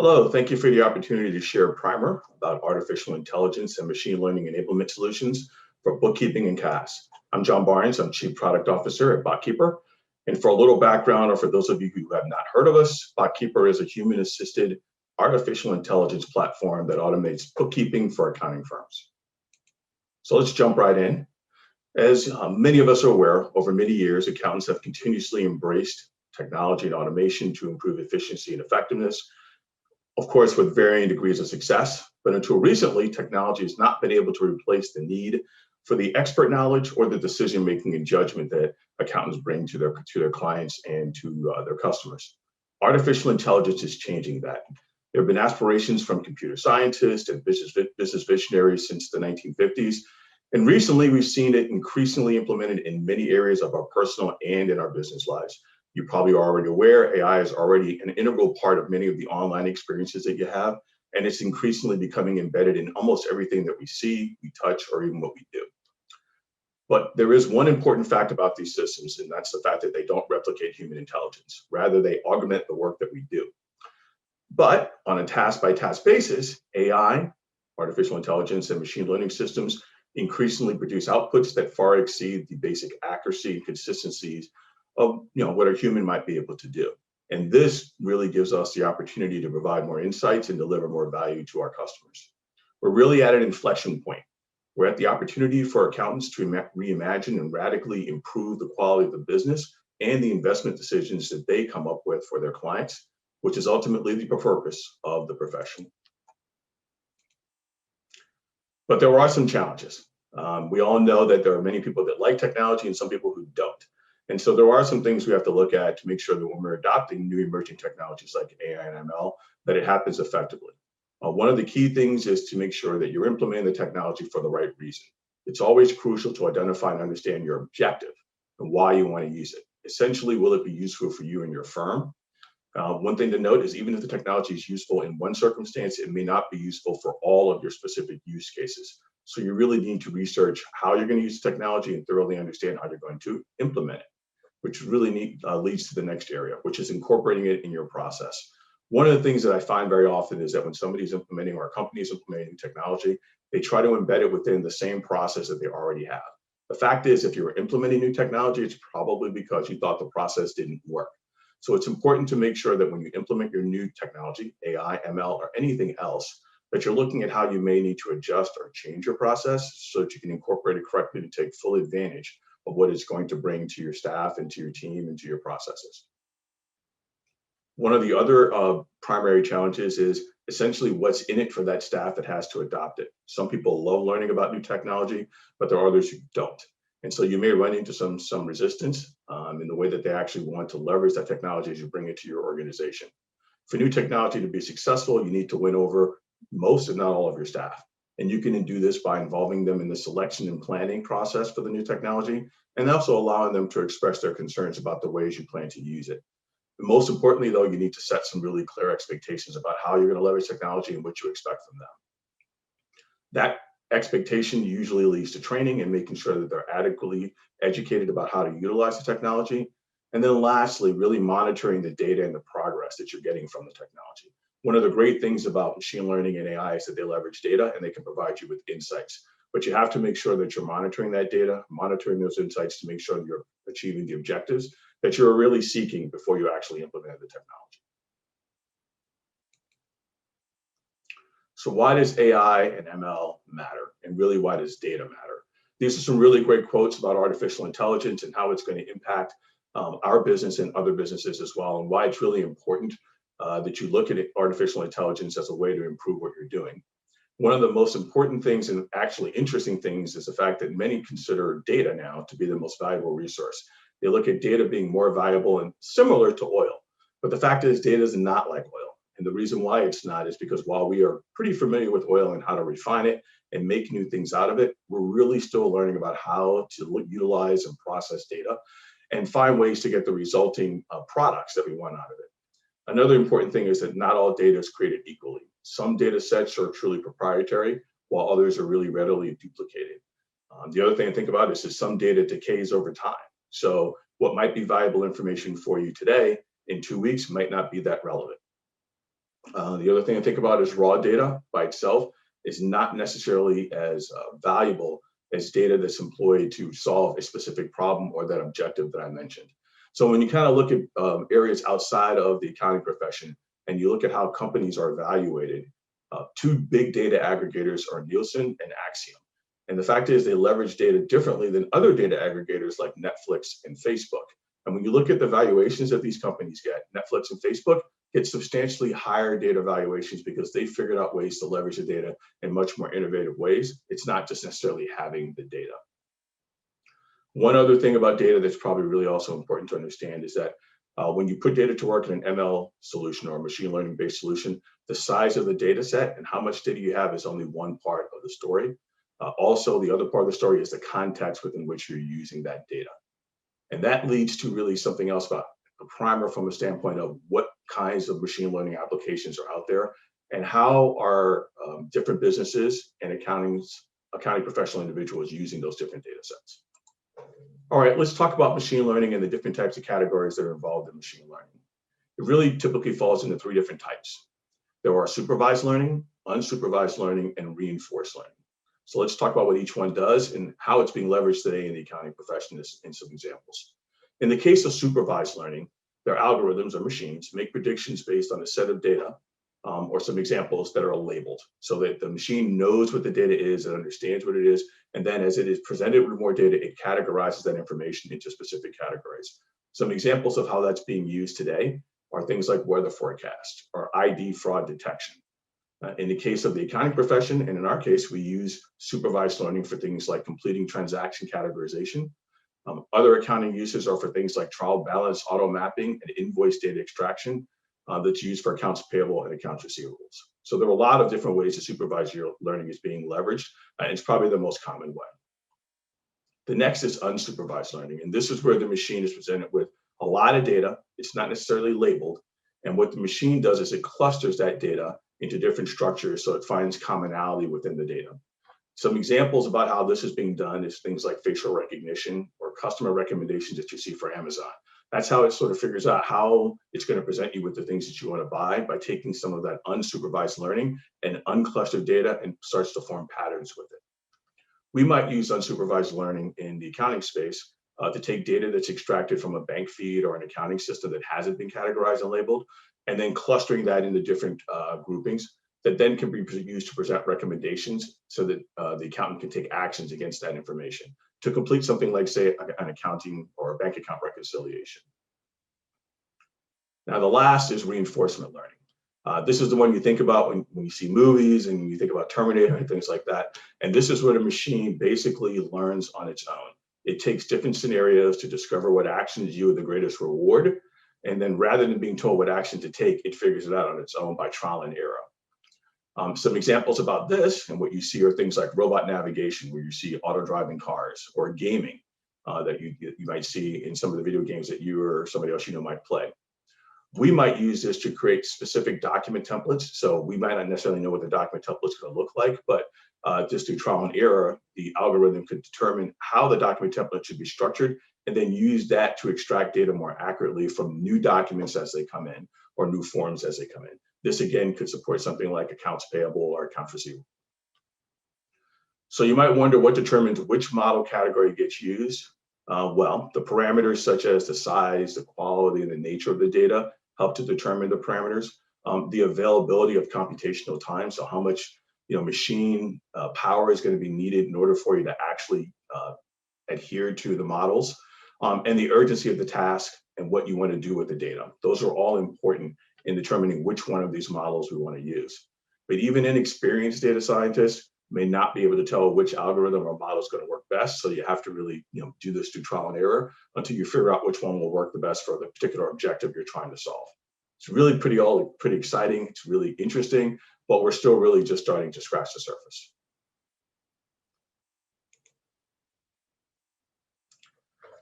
Hello, thank you for the opportunity to share a primer about artificial intelligence and machine learning enablement solutions for bookkeeping and CAS. I'm John Barnes, I'm Chief Product Officer at Botkeeper. And for a little background, or for those of you who have not heard of us, Botkeeper is a human-assisted artificial intelligence platform that automates bookkeeping for accounting firms. So let's jump right in. As many of us are aware, over many years, accountants have continuously embraced technology and automation to improve efficiency and effectiveness, of course, with varying degrees of success. But until recently, technology has not been able to replace the need for the expert knowledge or the decision-making and judgment that accountants bring to their clients and to their customers. Artificial intelligence is changing that. There have been aspirations from computer scientists and business visionaries since the 1950s. And recently, we've seen it increasingly implemented in many areas of our personal and in our business lives. You probably are already aware, AI is already an integral part of many of the online experiences that you have, and it's increasingly becoming embedded in almost everything that we see, we touch, or even what we do. But there is one important fact about these systems, and that's the fact that they don't replicate human intelligence. Rather, they augment the work that we do. But on a task-by-task basis, AI, artificial intelligence, and machine learning systems increasingly produce outputs that far exceed the basic accuracy and consistencies of what a human might be able to do. And this really gives us the opportunity to provide more insights and deliver more value to our customers. We're really at an inflection point. We're at the opportunity for accountants to reimagine and radically improve the quality of the business and the investment decisions that they come up with for their clients, which is ultimately the purpose of the profession. But there are some challenges. We all know that there are many people that like technology and some people who don't. And so there are some things we have to look at to make sure that when we're adopting new emerging technologies like AI and ML, that it happens effectively. One of the key things is to make sure that you're implementing the technology for the right reason. It's always crucial to identify and understand your objective and why you want to use it. Essentially, will it be useful for you and your firm? One thing to note is even if the technology is useful in one circumstance, it may not be useful for all of your specific use cases. So you really need to research how you're going to use technology and thoroughly understand how you're going to implement it, which really leads to the next area, which is incorporating it in your process. One of the things that I find very often is that when somebody's implementing or a company is implementing technology, they try to embed it within the same process that they already have. The fact is, if you're implementing new technology, it's probably because you thought the process didn't work. So it's important to make sure that when you implement your new technology, AI, ML, or anything else, that you're looking at how you may need to adjust or change your process so that you can incorporate it correctly to take full advantage of what it's going to bring to your staff and to your team and to your processes. One of the other primary challenges is essentially what's in it for that staff that has to adopt it. Some people love learning about new technology, but there are others who don't. And so you may run into some resistance in the way that they actually want to leverage that technology as you bring it to your organization. For new technology to be successful, you need to win over most, if not all, of your staff. And you can do this by involving them in the selection and planning process for the new technology, and also allowing them to express their concerns about the ways you plan to use it. And most importantly, though, you need to set some really clear expectations about how you're going to leverage technology and what you expect from them. That expectation usually leads to training and making sure that they're adequately educated about how to utilize the technology. And then lastly, really monitoring the data and the progress that you're getting from the technology. One of the great things about machine learning and AI is that they leverage data and they can provide you with insights. But you have to make sure that you're monitoring that data, monitoring those insights to make sure that you're achieving the objectives that you're really seeking before you actually implement the technology. So why does AI and ML matter? And really, why does data matter? These are some really great quotes about artificial intelligence and how it's going to impact our business and other businesses as well, and why it's really important that you look at artificial intelligence as a way to improve what you're doing. One of the most important things and actually interesting things is the fact that many consider data now to be the most valuable resource. They look at data being more valuable and similar to oil. But the fact is, data is not like oil. And the reason why it's not is because while we are pretty familiar with oil and how to refine it and make new things out of it, we're really still learning about how to utilize and process data and find ways to get the resulting products that we want out of it. Another important thing is that not all data is created equally. Some data sets are truly proprietary, while others are really readily duplicated. The other thing to think about is that some data decays over time. So what might be valuable information for you today, in 2 weeks, might not be that relevant. The other thing to think about is raw data by itself is not necessarily as valuable as data that's employed to solve a specific problem or that objective that I mentioned. So when you kind of look at areas outside of the accounting profession and you look at how companies are evaluated, two big data aggregators are Nielsen and Axiom. And the fact is they leverage data differently than other data aggregators like Netflix and Facebook. And when you look at the valuations that these companies get, Netflix and Facebook get substantially higher data valuations because they figured out ways to leverage the data in much more innovative ways. It's not just necessarily having the data. One other thing about data that's probably really also important to understand is that when you put data to work in an ML solution or a machine learning based solution, the size of the data set and how much data you have is only one part of the story. Also, the other part of the story is the context within which you're using that data. And that leads to really something else about a primer from a standpoint of what kinds of machine learning applications are out there and how are different businesses and accounting professional individuals using those different data sets. All right, let's talk about machine learning and the different types of categories that are involved in machine learning. It really typically falls into three different types. There are supervised learning, unsupervised learning, and reinforced learning. So let's talk about what each one does and how it's being leveraged today in the accounting profession in some examples. In the case of supervised learning, their algorithms or machines make predictions based on a set of data or some examples that are labeled so that the machine knows what the data is and understands what it is. And then as it is presented with more data, it categorizes that information into specific categories. Some examples of how that's being used today are things like weather forecast or ID fraud detection. In the case of the accounting profession, and in our case, we use supervised learning for things like completing transaction categorization. Other accounting uses are for things like trial balance, auto mapping, and invoice data extraction that's used for accounts payable and accounts receivables. So there are a lot of different ways that supervised learning is being leveraged, and it's probably the most common way. The next is unsupervised learning, and this is where the machine is presented with a lot of data. It's not necessarily labeled, and what the machine does is it clusters that data into different structures so it finds commonality within the data. Some examples about how this is being done is things like facial recognition or customer recommendations that you see for Amazon. That's how it sort of figures out how it's going to present you with the things that you want to buy by taking some of that unsupervised learning and unclustered data and starts to form patterns with it. We might use unsupervised learning in the accounting space to take data that's extracted from a bank feed or an accounting system that hasn't been categorized and labeled, and then clustering that into different groupings that then can be used to present recommendations so that the accountant can take actions against that information to complete something like, say, an accounting or a bank account reconciliation. Now, the last is reinforcement learning. This is the one you think about when you see movies and you think about Terminator and things like that. And this is what a machine basically learns on its own. It takes different scenarios to discover what actions yield the greatest reward. And then rather than being told what action to take, it figures it out on its own by trial and error. Some examples about this and what you see are things like robot navigation, where you see auto-driving cars, or gaming that you might see in some of the video games that you or somebody else you know might play. We might use this to create specific document templates. So we might not necessarily know what the document template is going to look like, but just through trial and error, the algorithm could determine how the document template should be structured and then use that to extract data more accurately from new documents as they come in or new forms as they come in. This again could support something like accounts payable or accounts receivable. So you might wonder what determines which model category gets used. Well, the parameters such as the size, the quality, and the nature of the data help to determine the parameters. The availability of computational time, so how much machine power is going to be needed in order for you to actually adhere to the models, and the urgency of the task and what you want to do with the data. Those are all important in determining which one of these models we want to use. But even inexperienced data scientists may not be able to tell which algorithm or model is going to work best. So you have to really do this through trial and error until you figure out which one will work the best for the particular objective you're trying to solve. It's really pretty exciting. It's really interesting, but we're still really just starting to scratch the surface.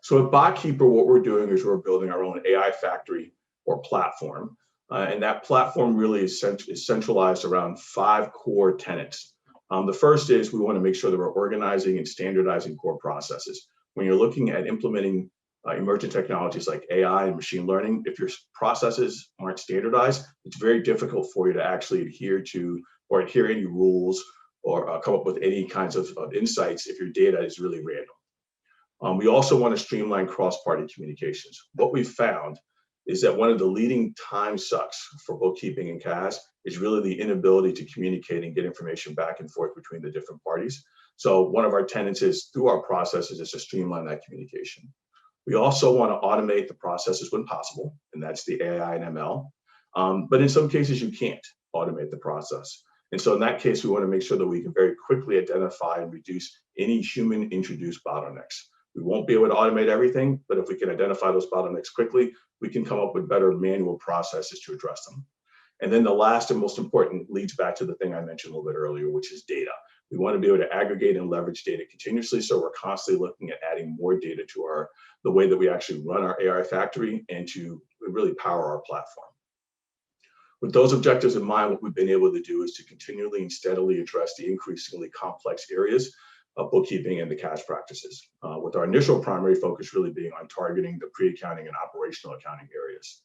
So at Botkeeper, what we're doing is we're building our own AI factory or platform. And that platform really is centralized around 5 core tenets. The first is we want to make sure that we're organizing and standardizing core processes. When you're looking at implementing emerging technologies like AI and machine learning, if your processes aren't standardized, it's very difficult for you to actually adhere to or adhere any rules or come up with any kinds of insights if your data is really random. We also want to streamline cross-party communications. What we've found is that one of the leading time sucks for bookkeeping and CAS is really the inability to communicate and get information back and forth between the different parties. So one of our tenets is through our processes is to streamline that communication. We also want to automate the processes when possible, and that's the AI and ML. But in some cases, you can't automate the process. And so in that case, we want to make sure that we can very quickly identify and reduce any human-introduced bottlenecks. We won't be able to automate everything, but if we can identify those bottlenecks quickly, we can come up with better manual processes to address them. And then the last and most important leads back to the thing I mentioned a little bit earlier, which is data. We want to be able to aggregate and leverage data continuously, so we're constantly looking at adding more data to the way that we actually run our AI factory and to really power our platform. With those objectives in mind, what we've been able to do is to continually and steadily address the increasingly complex areas of bookkeeping and the CAS practices, with our initial primary focus really being on targeting the pre-accounting and operational accounting areas.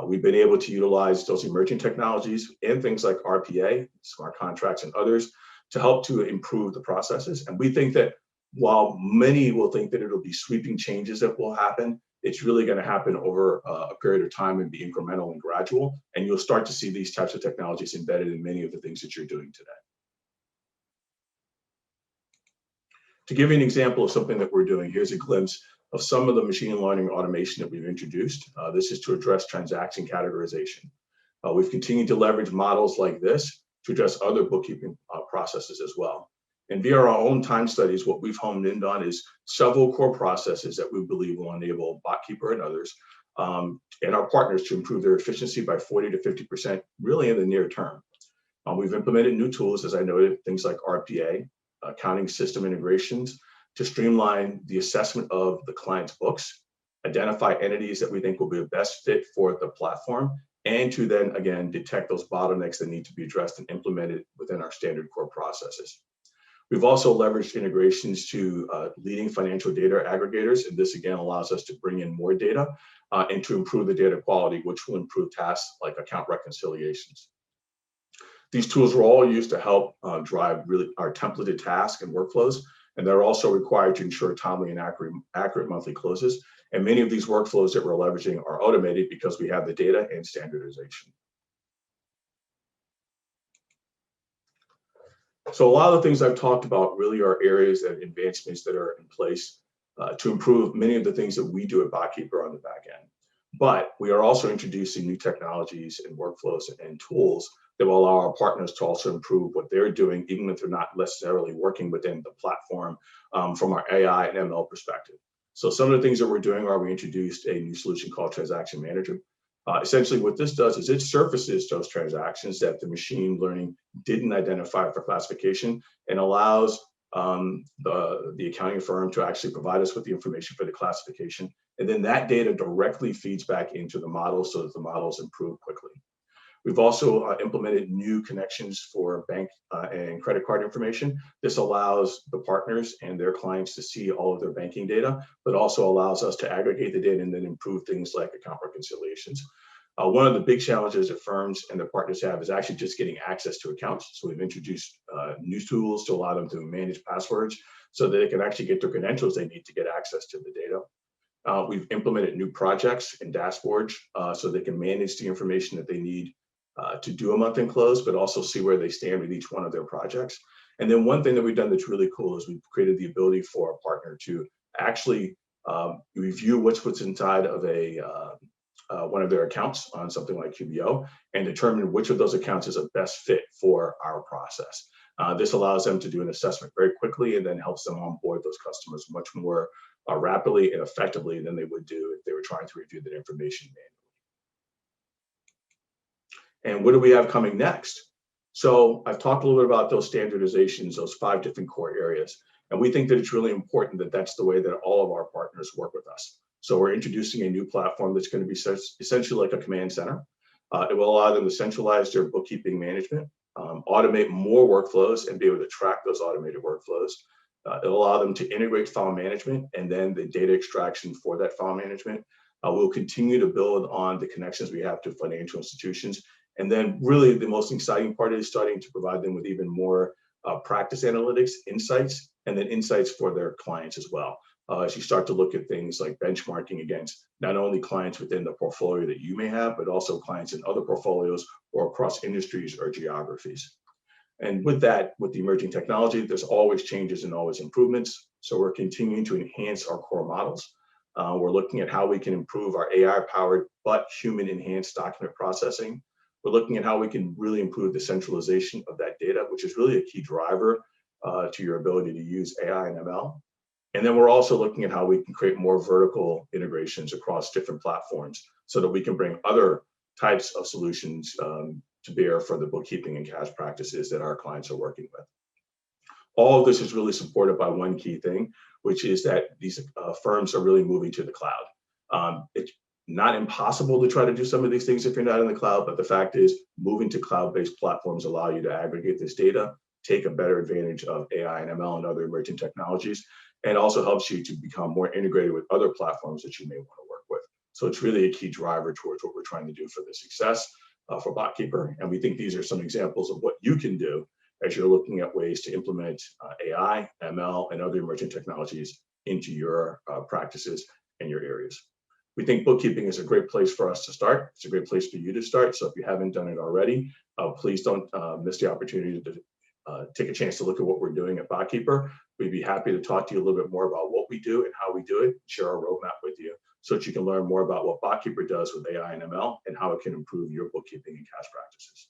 We've been able to utilize those emerging technologies and things like RPA, smart contracts, and others to help to improve the processes. And we think that while many will think that it'll be sweeping changes that will happen, it's really going to happen over a period of time and be incremental and gradual. And you'll start to see these types of technologies embedded in many of the things that you're doing today. To give you an example of something that we're doing, here's a glimpse of some of the machine learning automation that we've introduced. This is to address transaction categorization. We've continued to leverage models like this to address other bookkeeping processes as well. And via our own time studies, what we've honed in on is several core processes that we believe will enable Botkeeper and others and our partners to improve their efficiency by 40 to 50% really in the near term. We've implemented new tools, as I noted, things like RPA, accounting system integrations, to streamline the assessment of the client's books, identify entities that we think will be the best fit for the platform, and to then, again, detect those bottlenecks that need to be addressed and implemented within our standard core processes. We've also leveraged integrations to leading financial data aggregators, and this again allows us to bring in more data and to improve the data quality, which will improve tasks like account reconciliations. These tools were all used to help drive really our templated tasks and workflows, and they're also required to ensure timely and accurate monthly closes. And many of these workflows that we're leveraging are automated because we have the data and standardization. So a lot of the things I've talked about really are areas and advancements that are in place to improve many of the things that we do at Botkeeper on the back end. But we are also introducing new technologies and workflows and tools that will allow our partners to also improve what they're doing, even if they're not necessarily working within the platform from our AI and ML perspective. So some of the things that we're doing are we introduced a new solution called Transaction Manager. Essentially what this does is it surfaces those transactions that the machine learning didn't identify for classification and allows the accounting firm to actually provide us with the information for the classification. And then that data directly feeds back into the model so that the models improve quickly. We've also implemented new connections for bank and credit card information. This allows the partners and their clients to see all of their banking data, but also allows us to aggregate the data and then improve things like account reconciliations. One of the big challenges that firms and their partners have is actually just getting access to accounts. So we've introduced new tools to allow them to manage passwords so that they can actually get the credentials they need to get access to the data. We've implemented new projects and dashboards so they can manage the information that they need to do a month-end close, but also see where they stand with each one of their projects. And then one thing that we've done that's really cool is we've created the ability for a partner to actually review what's inside of one of their accounts on something like QBO and determine which of those accounts is a best fit for our process. This allows them to do an assessment very quickly and then helps them onboard those customers much more rapidly and effectively than they would do if they were trying to review that information manually. And what do we have coming next? So I've talked a little bit about those standardizations, those 5 different core areas. And we think that it's really important that that's the way that all of our partners work with us. So we're introducing a new platform that's going to be essentially like a command center. It will allow them to centralize their bookkeeping management, automate more workflows and be able to track those automated workflows, It'll allow them to integrate file management and then the data extraction for that file management. We'll continue to build on the connections we have to financial institutions. And then really the most exciting part is starting to provide them with even more practice analytics, insights, and then insights for their clients as well. As you start to look at things like benchmarking against not only clients within the portfolio that you may have, but also clients in other portfolios or across industries or geographies. And with that, with the emerging technology, there's always changes and always improvements. So we're continuing to enhance our core models. We're looking at how we can improve our AI-powered but human-enhanced document processing. We're looking at how we can really improve the centralization of that data, which is really a key driver to your ability to use AI and ML. And then we're also looking at how we can create more vertical integrations across different platforms so that we can bring other types of solutions to bear for the bookkeeping and CAS practices that our clients are working with. All of this is really supported by one key thing, which is that these firms are really moving to the cloud. It's not impossible to try to do some of these things if you're not in the cloud, but the fact is moving to cloud-based platforms allow you to aggregate this data, take a better advantage of AI and ML and other emerging technologies, and also helps you to become more integrated with other platforms that you may want to work with. So it's really a key driver towards what we're trying to do for the success for Botkeeper. And we think these are some examples of what you can do as you're looking at ways to implement AI, ML, and other emerging technologies into your practices and your areas. We think bookkeeping is a great place for us to start. It's a great place for you to start. So if you haven't done it already, please don't miss the opportunity to take a chance to look at what we're doing at Botkeeper. We'd be happy to talk to you a little bit more about what we do and how we do it, share our roadmap with you so that you can learn more about what Botkeeper does with AI and ML and how it can improve your bookkeeping and CAS practices.